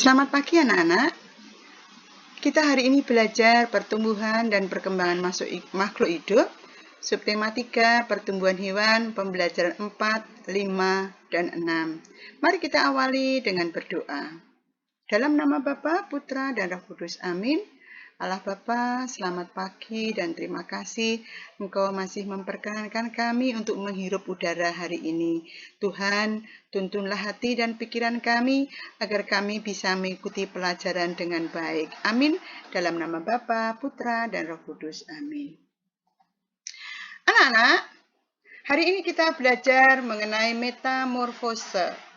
Selamat pagi anak-anak. Kita hari ini belajar pertumbuhan dan perkembangan makhluk hidup. Subtema 3, pertumbuhan hewan, pembelajaran 4, 5, dan 6. Mari kita awali dengan berdoa. Dalam nama Bapa, Putra, dan Roh Kudus. Amin. Allah Bapa, selamat pagi dan terima kasih Engkau masih memperkenankan kami untuk menghirup udara hari ini. Tuhan, tuntunlah hati dan pikiran kami agar kami bisa mengikuti pelajaran dengan baik. Amin. Dalam nama Bapa, Putra, dan Roh Kudus. Amin. Anak-anak, hari ini kita belajar mengenai metamorfose.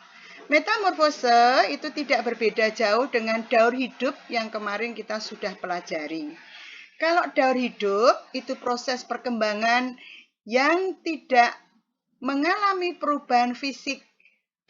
Metamorfose itu tidak berbeda jauh dengan daur hidup yang kemarin kita sudah pelajari. Kalau daur hidup itu proses perkembangan yang tidak mengalami perubahan fisik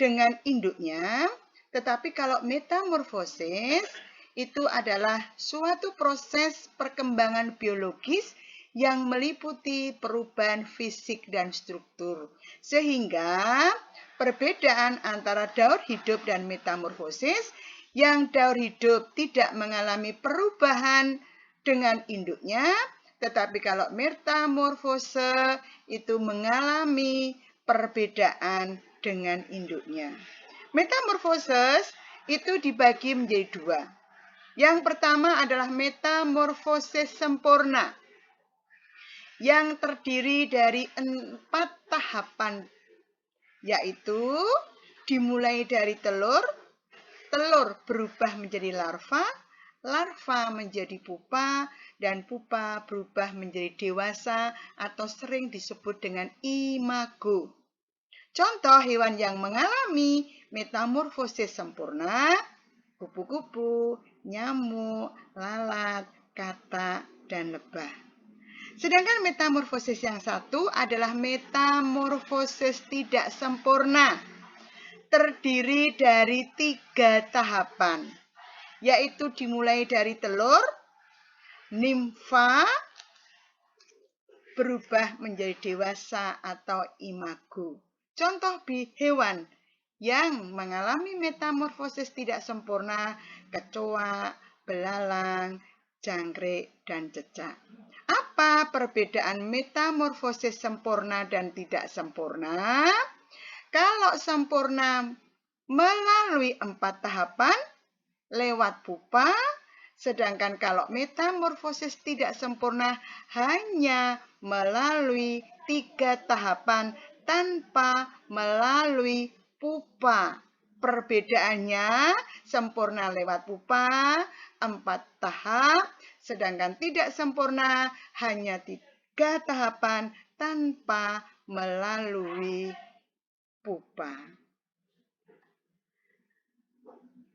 dengan induknya, tetapi kalau metamorfosis itu adalah suatu proses perkembangan biologis yang meliputi perubahan fisik dan struktur. Sehingga perbedaan antara daur hidup dan metamorfosis, yang daur hidup tidak mengalami perubahan dengan induknya, tetapi kalau metamorfose itu mengalami perbedaan dengan induknya. Metamorfosis itu dibagi menjadi dua. Yang pertama adalah metamorfosis sempurna, yang terdiri dari 4 tahapan, yaitu dimulai dari telur berubah menjadi larva, larva menjadi pupa, dan pupa berubah menjadi dewasa atau sering disebut dengan imago. Contoh hewan yang mengalami metamorfosis sempurna: kupu-kupu, nyamuk, lalat, katak, dan lebah. Sedangkan metamorfosis yang satu adalah metamorfosis tidak sempurna, terdiri dari 3 tahapan, yaitu dimulai dari telur, nimfa, berubah menjadi dewasa atau imago. Contoh hewan yang mengalami metamorfosis tidak sempurna: kecoa, belalang, jangkrik, dan cecak. Apa perbedaan metamorfosis sempurna dan tidak sempurna? Kalau sempurna melalui 4 tahapan lewat pupa, sedangkan kalau metamorfosis tidak sempurna hanya melalui 3 tahapan tanpa melalui pupa. Perbedaannya, sempurna lewat pupa 4 tahap, sedangkan tidak sempurna hanya 3 tahapan tanpa melalui pupa.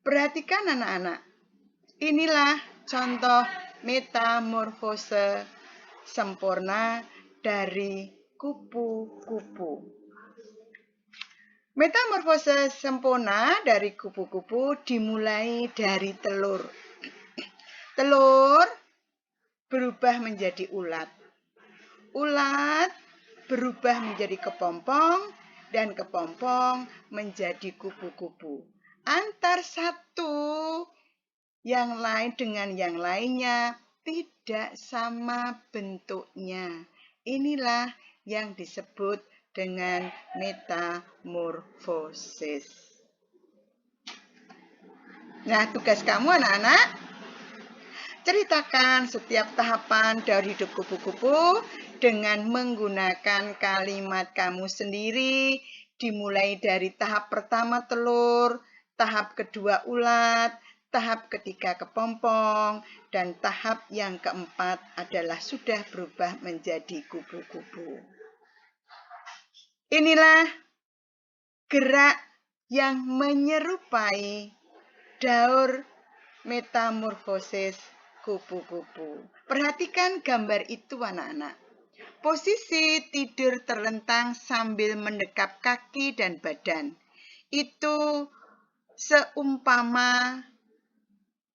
Perhatikan anak-anak, inilah contoh metamorfose sempurna dari kupu-kupu. Metamorfose sempurna dari kupu-kupu dimulai dari telur. Telur berubah menjadi ulat. Ulat berubah menjadi kepompong, dan kepompong menjadi kupu-kupu. Antar satu yang lain dengan yang lainnya tidak sama bentuknya. Inilah yang disebut dengan metamorfosis. Nah, tugas kamu anak-anak, ceritakan setiap tahapan dari hidup kupu-kupu dengan menggunakan kalimat kamu sendiri, dimulai dari tahap pertama telur, tahap kedua ulat, tahap ketiga kepompong, dan tahap yang keempat adalah sudah berubah menjadi kupu-kupu. Inilah gerak yang menyerupai daur metamorfosis kupu-kupu. Perhatikan gambar itu anak-anak. Posisi tidur terlentang sambil mendekap kaki dan badan. Itu seumpama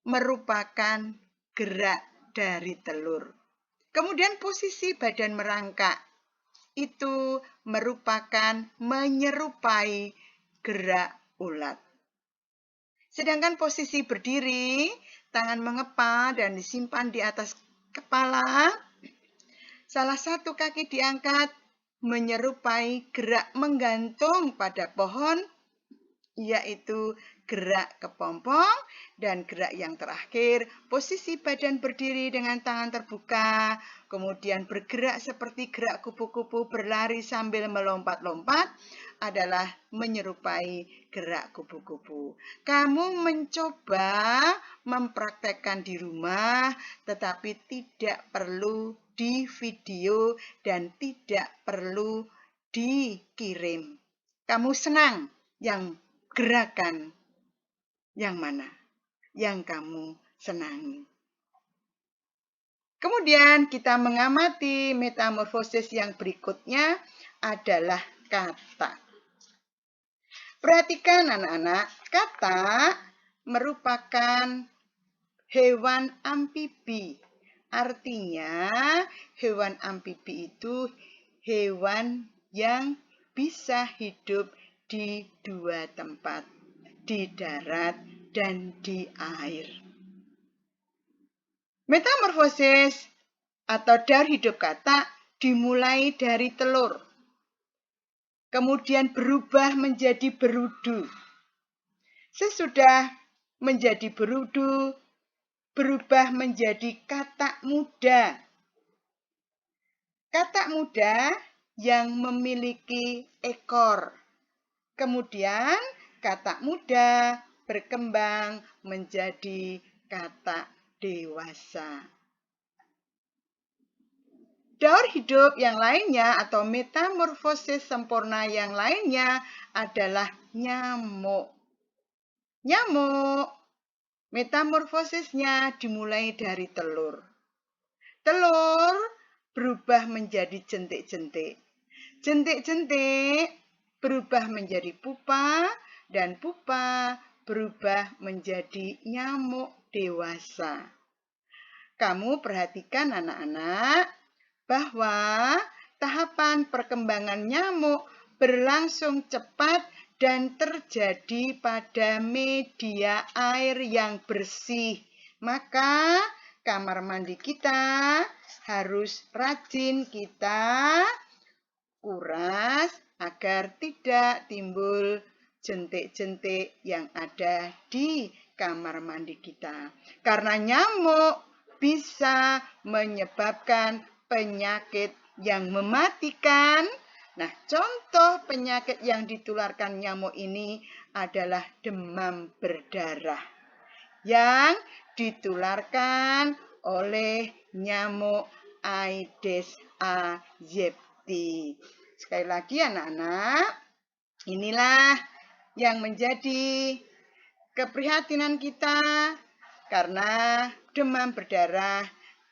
merupakan gerak dari telur. Kemudian posisi badan merangkak itu merupakan menyerupai gerak ulat. Sedangkan posisi berdiri, tangan mengepal dan disimpan di atas kepala. Salah satu kaki diangkat menyerupai gerak menggantung pada pohon, yaitu gerak kepompong, dan gerak yang terakhir, posisi badan berdiri dengan tangan terbuka, kemudian bergerak seperti gerak kupu-kupu berlari sambil melompat-lompat, adalah menyerupai gerak kupu-kupu. Kamu mencoba mempraktekkan di rumah, tetapi tidak perlu di video dan tidak perlu dikirim. Kamu senang yang gerakan yang mana yang kamu senangi. Kemudian kita mengamati metamorfosis yang berikutnya adalah kata. Perhatikan anak-anak, kata merupakan hewan amfibi. Artinya hewan amfibi itu hewan yang bisa hidup di dua tempat, di darat dan di air. Metamorfosis atau daur hidup kata dimulai dari telur, kemudian berubah menjadi berudu. Sesudah menjadi berudu, berubah menjadi katak muda. Katak muda yang memiliki ekor. Kemudian katak muda berkembang menjadi katak dewasa. Daur hidup yang lainnya atau metamorfosis sempurna yang lainnya adalah nyamuk. Nyamuk, metamorfosisnya dimulai dari telur. Telur berubah menjadi jentik-jentik. Jentik-jentik berubah menjadi pupa, dan pupa berubah menjadi nyamuk dewasa. Kamu perhatikan anak-anak bahwa tahapan perkembangan nyamuk berlangsung cepat dan terjadi pada media air yang bersih. Maka kamar mandi kita harus rajin kita kuras agar tidak timbul jentik-jentik yang ada di kamar mandi kita. Karena nyamuk bisa menyebabkan penyakit yang mematikan. Nah, contoh penyakit yang ditularkan nyamuk ini adalah demam berdarah yang ditularkan oleh nyamuk Aedes aegypti. Sekali lagi anak-anak, inilah yang menjadi keprihatinan kita karena demam berdarah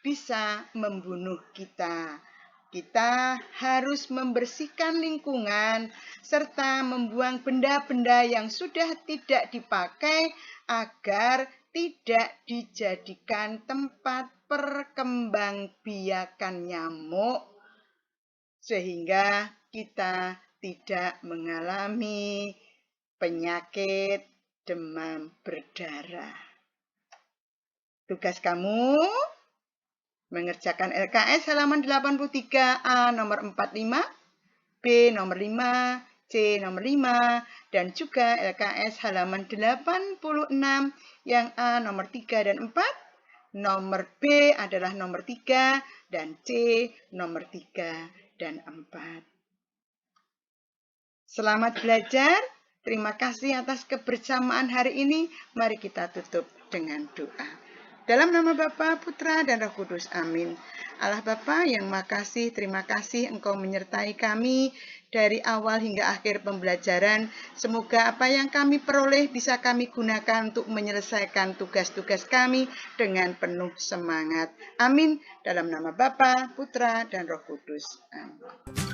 bisa membunuh kita. Kita harus membersihkan lingkungan serta membuang benda-benda yang sudah tidak dipakai agar tidak dijadikan tempat perkembangbiakan nyamuk sehingga kita tidak mengalami penyakit demam berdarah. Tugas kamu mengerjakan LKS halaman 83A nomor 45, B nomor 5, C nomor 5, dan juga LKS halaman 86 yang A nomor 3 dan 4, nomor B adalah nomor 3, dan C nomor 3 dan 4. Selamat belajar. Terima kasih atas kebersamaan hari ini. Mari kita tutup dengan doa. Dalam nama Bapa, Putra, dan Roh Kudus. Amin. Allah Bapa yang makasih, terima kasih Engkau menyertai kami dari awal hingga akhir pembelajaran. Semoga apa yang kami peroleh bisa kami gunakan untuk menyelesaikan tugas-tugas kami dengan penuh semangat. Amin. Dalam nama Bapa, Putra, dan Roh Kudus. Amin.